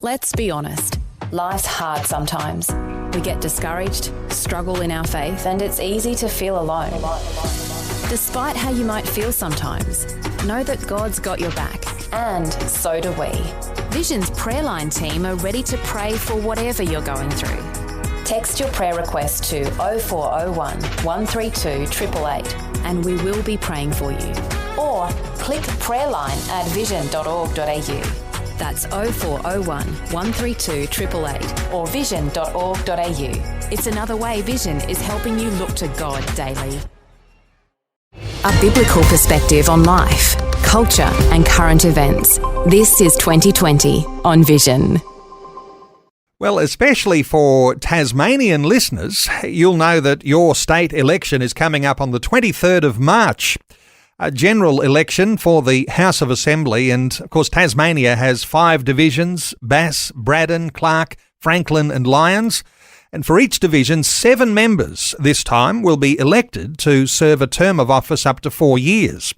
Let's be honest. Life's hard sometimes. We get discouraged, struggle in our faith, and it's easy to feel alone. Despite how you might feel sometimes, know that God's got your back. And so do we. Vision's prayer line team are ready to pray for whatever you're going through. Text your prayer request to 0401 132 888 and we will be praying for you. Or click prayerline at vision.org.au. That's 0401 132 888 or vision.org.au. It's another way Vision is helping you look to God daily. A biblical perspective on life, culture and current events. This is 2020 on Vision. Well, especially for Tasmanian listeners, you'll know that your state election is coming up on the 23rd of March. A general election for the House of Assembly, and of course Tasmania has 5 divisions: Bass, Braddon, Clark, Franklin and Lyons. And for each division, 7 members this time will be elected to serve a term of office up to 4 years.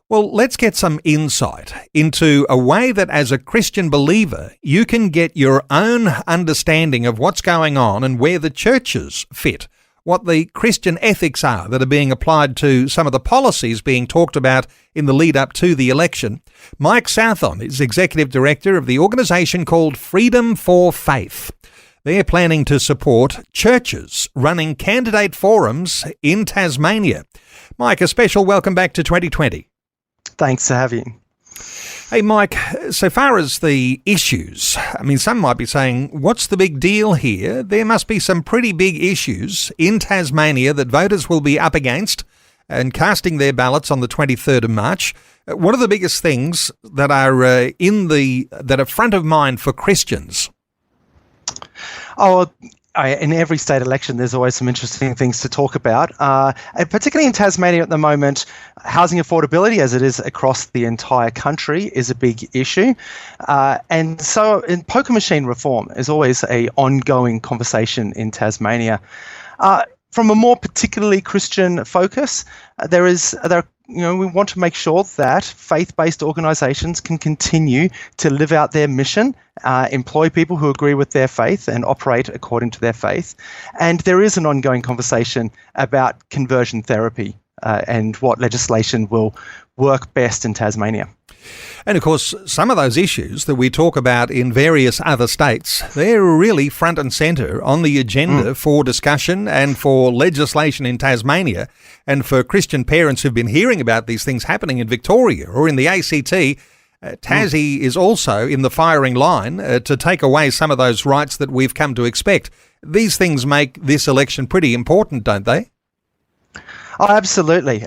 Well, let's get some insight into a way that as a Christian believer, you can get your own understanding of what's going on and where the churches fit, what the Christian ethics are that are being applied to some of the policies being talked about in the lead up to the election. Mike Southon is Executive Director of the organisation called Freedom for Faith. They're planning to support churches running candidate forums in Tasmania. Mike, a special welcome back to 2020. Thanks for having me. Hey, Mike, so far as the issues, I mean, some might be saying, what's the big deal here? There must be some pretty big issues in Tasmania that voters will be up against and casting their ballots on the 23rd of March. What are the biggest things that are that are front of mind for Christians? In every state election, there's always some interesting things to talk about. And particularly in Tasmania at the moment, housing affordability, as it is across the entire country, is a big issue. And so in poker machine reform is always an ongoing conversation in Tasmania. From a more particularly Christian focus, we want to make sure that faith-based organisations can continue to live out their mission, employ people who agree with their faith and operate according to their faith. And there is an ongoing conversation about conversion therapy and what legislation will work best in Tasmania. And of course, some of those issues that we talk about in various other states, they're really front and centre on the agenda for discussion and for legislation in Tasmania. And for Christian parents who've been hearing about these things happening in Victoria or in the ACT, Tassie is also in the firing line to take away some of those rights that we've come to expect. These things make this election pretty important, don't they? Oh, absolutely.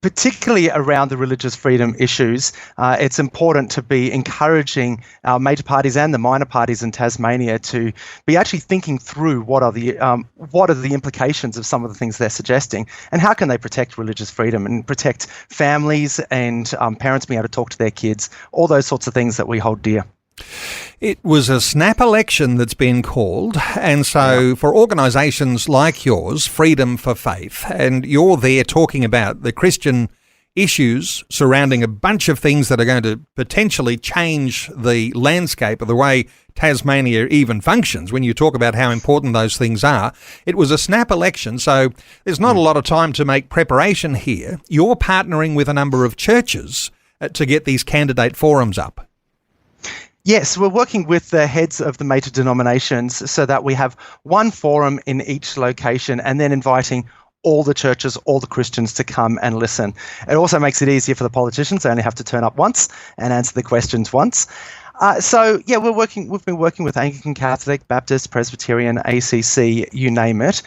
Particularly around the religious freedom issues, it's important to be encouraging our major parties and the minor parties in Tasmania to be actually thinking through what are the implications of some of the things they're suggesting, and how can they protect religious freedom and protect families and parents being able to talk to their kids, all those sorts of things that we hold dear. It was a snap election that's been called, and so for organisations like yours, Freedom for Faith, and you're there talking about the Christian issues surrounding a bunch of things that are going to potentially change the landscape of the way Tasmania even functions when you talk about how important those things are. It was a snap election, so there's not a lot of time to make preparation here. You're partnering with a number of churches to get these candidate forums up. Yes, we're working with the heads of the major denominations so that we have one forum in each location and then inviting all the churches, all the Christians to come and listen. It also makes it easier for the politicians. They only have to turn up once and answer the questions once. We've been working with Anglican, Catholic, Baptist, Presbyterian, ACC, you name it,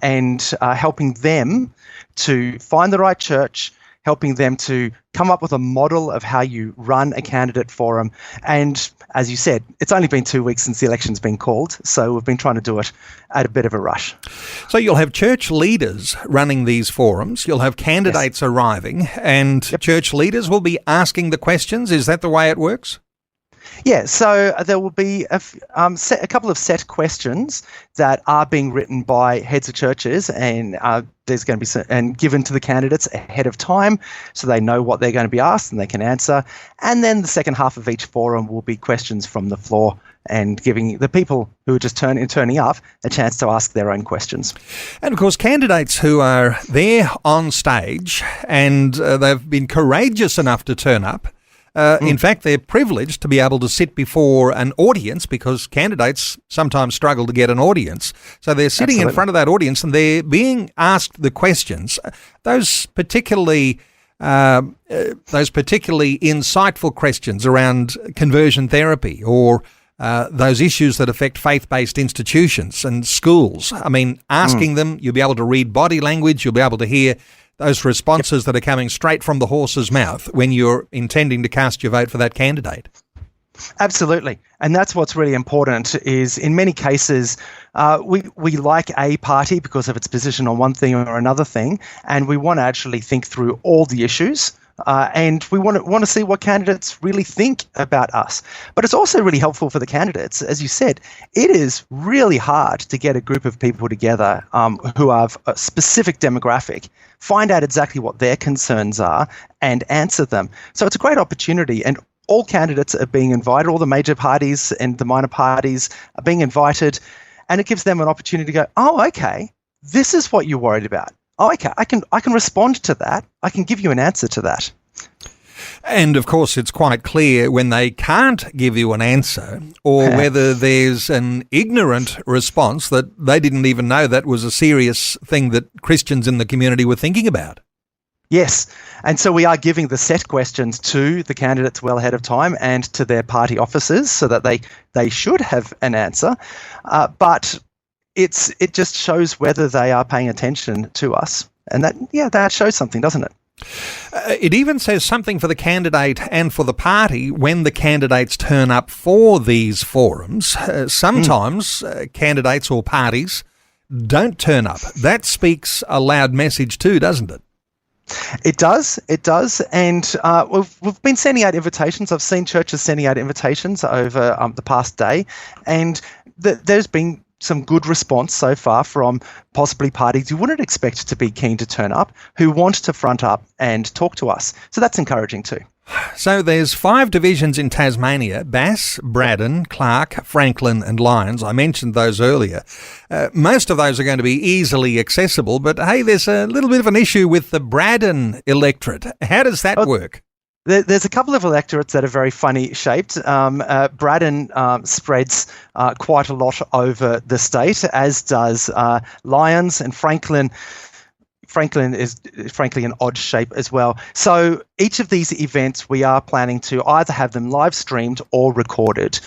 and helping them to find the right church, helping them to come up with a model of how you run a candidate forum. And as you said, it's only been 2 weeks since the election's been called, so we've been trying to do it at a bit of a rush. So you'll have church leaders running these forums, you'll have candidates arriving, and church leaders will be asking the questions. Is that the way it works? Yeah, so there will be a couple of set questions that are being written by heads of churches, and there's going to be and given to the candidates ahead of time, so they know what they're going to be asked and they can answer. And then the second half of each forum will be questions from the floor, and giving the people who are just turning up a chance to ask their own questions. And of course, candidates who are there on stage and they've been courageous enough to turn up. In fact, they're privileged to be able to sit before an audience, because candidates sometimes struggle to get an audience. So they're sitting in front of that audience and they're being asked the questions. Those particularly insightful questions around conversion therapy, or those issues that affect faith-based institutions and schools. I mean, asking them, you'll be able to read body language, you'll be able to hear those responses that are coming straight from the horse's mouth when you're intending to cast your vote for that candidate. Absolutely. And that's what's really important, is in many cases, we like a party because of its position on one thing or another thing, and we want to actually think through all the issues. And we want to see what candidates really think about us. But it's also really helpful for the candidates. As you said, it is really hard to get a group of people together who have a specific demographic, find out exactly what their concerns are, and answer them. So it's a great opportunity. And all candidates are being invited, all the major parties and the minor parties are being invited. And it gives them an opportunity to go, oh, okay, this is what you're worried about. Oh, okay, I can respond to that. I can give you an answer to that. And of course, it's quite clear when they can't give you an answer, or whether there's an ignorant response that they didn't even know that was a serious thing that Christians in the community were thinking about. Yes. And so we are giving the set questions to the candidates well ahead of time and to their party officers, so that they should have an answer. But it just shows whether they are paying attention to us. And that shows something, doesn't it? It even says something for the candidate and for the party when the candidates turn up for these forums. Sometimes candidates or parties don't turn up. That speaks a loud message too, doesn't it? It does. And we've been sending out invitations. I've seen churches sending out invitations over the past day, and there's been some good response so far from possibly parties you wouldn't expect to be keen to turn up, who want to front up and talk to us. So that's encouraging too. So there's 5 divisions in Tasmania: Bass, Braddon, Clark, Franklin and Lyons. I mentioned those earlier. Most of those are going to be easily accessible, but hey, there's a little bit of an issue with the Braddon electorate. How does that work? There's a couple of electorates that are very funny shaped. Braddon spreads quite a lot over the state, as does Lyons, and Franklin is frankly an odd shape as well. So each of these events, we are planning to either have them live streamed or recorded,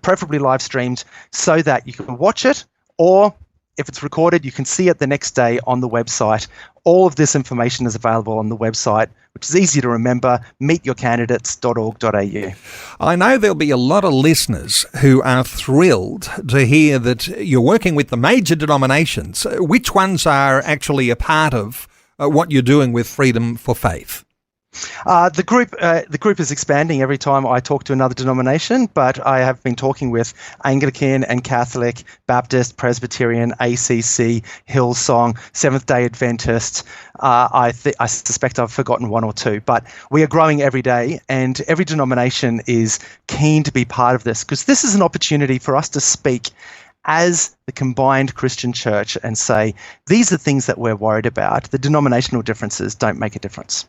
preferably live streamed, so that you can watch it, or if it's recorded, you can see it the next day on the website. All of this information is available on the website, which is easy to remember, meetyourcandidates.org.au. I know there'll be a lot of listeners who are thrilled to hear that you're working with the major denominations. Which ones are actually a part of what you're doing with Freedom for Faith? The group is expanding every time I talk to another denomination, but I have been talking with Anglican and Catholic, Baptist, Presbyterian, ACC, Hillsong, Seventh-day Adventist. I suspect I've forgotten one or two, but we are growing every day, and every denomination is keen to be part of this, because this is an opportunity for us to speak as the combined Christian church and say, these are things that we're worried about. The denominational differences don't make a difference.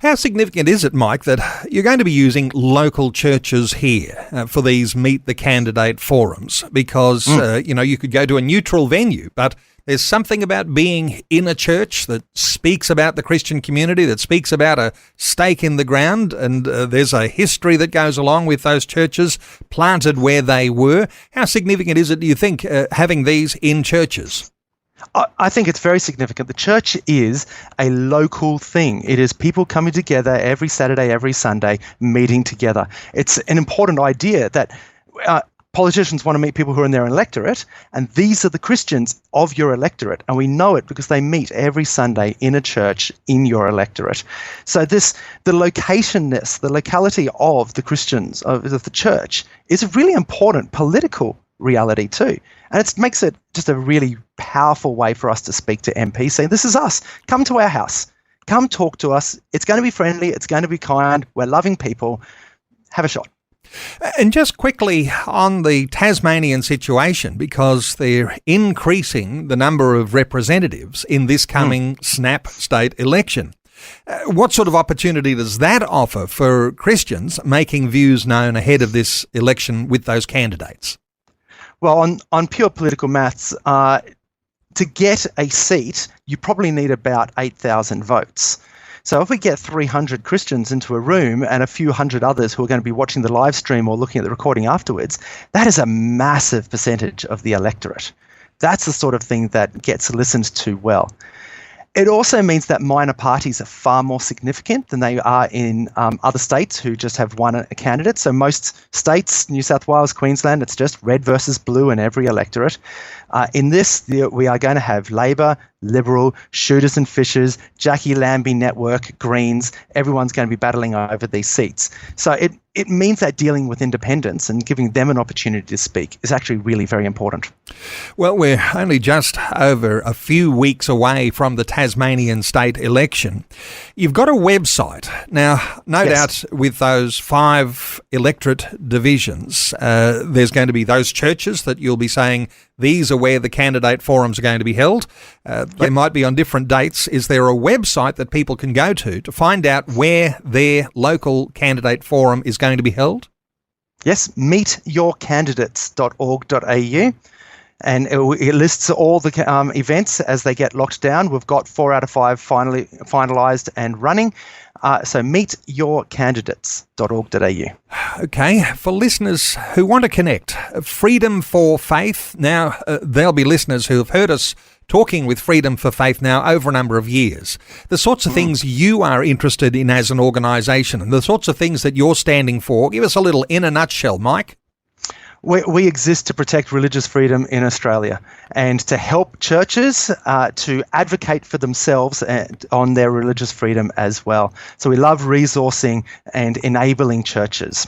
How significant is it, Mike, that you're going to be using local churches here for these Meet the Candidate forums? Because, you could go to a neutral venue, but there's something about being in a church that speaks about the Christian community, that speaks about a stake in the ground, and there's a history that goes along with those churches planted where they were. How significant is it, do you think, having these in churches? I think it's very significant. The church is a local thing. It is people coming together every Saturday, every Sunday, meeting together. It's an important idea that politicians want to meet people who are in their electorate, and these are the Christians of your electorate, and we know it because they meet every Sunday in a church in your electorate. So the locationness, the locality of the Christians, of the church, is a really important political reality too. And it makes it just a really powerful way for us to speak to MPs, saying, this is us, come to our house, come talk to us, it's going to be friendly, it's going to be kind, we're loving people, have a shot. And just quickly on the Tasmanian situation, because they're increasing the number of representatives in this coming snap state election. What sort of opportunity does that offer for Christians making views known ahead of this election with those candidates? Well, on pure political maths, to get a seat, you probably need about 8,000 votes. So if we get 300 Christians into a room and a few hundred others who are going to be watching the live stream or looking at the recording afterwards, that is a massive percentage of the electorate. That's the sort of thing that gets listened to well. It also means that minor parties are far more significant than they are in other states who just have one candidate. So most states, New South Wales, Queensland, it's just red versus blue in every electorate. In this, we are going to have Labor, Liberal, Shooters and Fishers, Jackie Lambie Network, Greens. Everyone's going to be battling over these seats. So it means that dealing with independents and giving them an opportunity to speak is actually really very important. Well, we're only just over a few weeks away from the Tasmanian state election. You've got a website. Now, no doubt with those 5 electorate divisions, there's going to be those churches that you'll be saying, these are where the candidate forums are going to be held. They might be on different dates. Is there a website that people can go to find out where their local candidate forum is going to be held? Yes, meetyourcandidates.org.au. And it lists all the events as they get locked down. We've got 4 out of 5 finally finalised and running. So meetyourcandidates.org.au. Okay, for listeners who want to connect, Freedom for Faith. Now, there'll be listeners who have heard us talking with Freedom for Faith now over a number of years. The sorts of things you are interested in as an organisation and the sorts of things that you're standing for. Give us a little in a nutshell, Mike. We exist to protect religious freedom in Australia and to help churches to advocate for themselves on their religious freedom as well. So we love resourcing and enabling churches.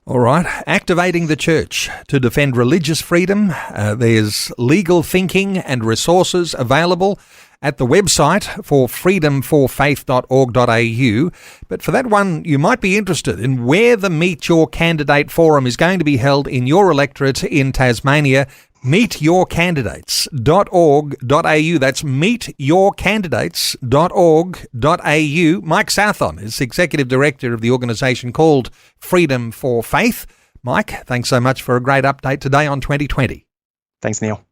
All right. Activating the church to defend religious freedom. There's legal thinking and resources available at the website for freedomforfaith.org.au. But for that one, you might be interested in where the Meet Your Candidate Forum is going to be held in your electorate in Tasmania. Meetyourcandidates.org.au. That's meetyourcandidates.org.au. Mike Southon is Executive Director of the organisation called Freedom for Faith. Mike, thanks so much for a great update today on 2020. Thanks, Neil.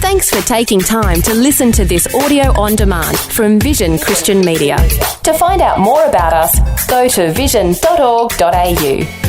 Thanks for taking time to listen to this audio on demand from Vision Christian Media. To find out more about us, go to vision.org.au.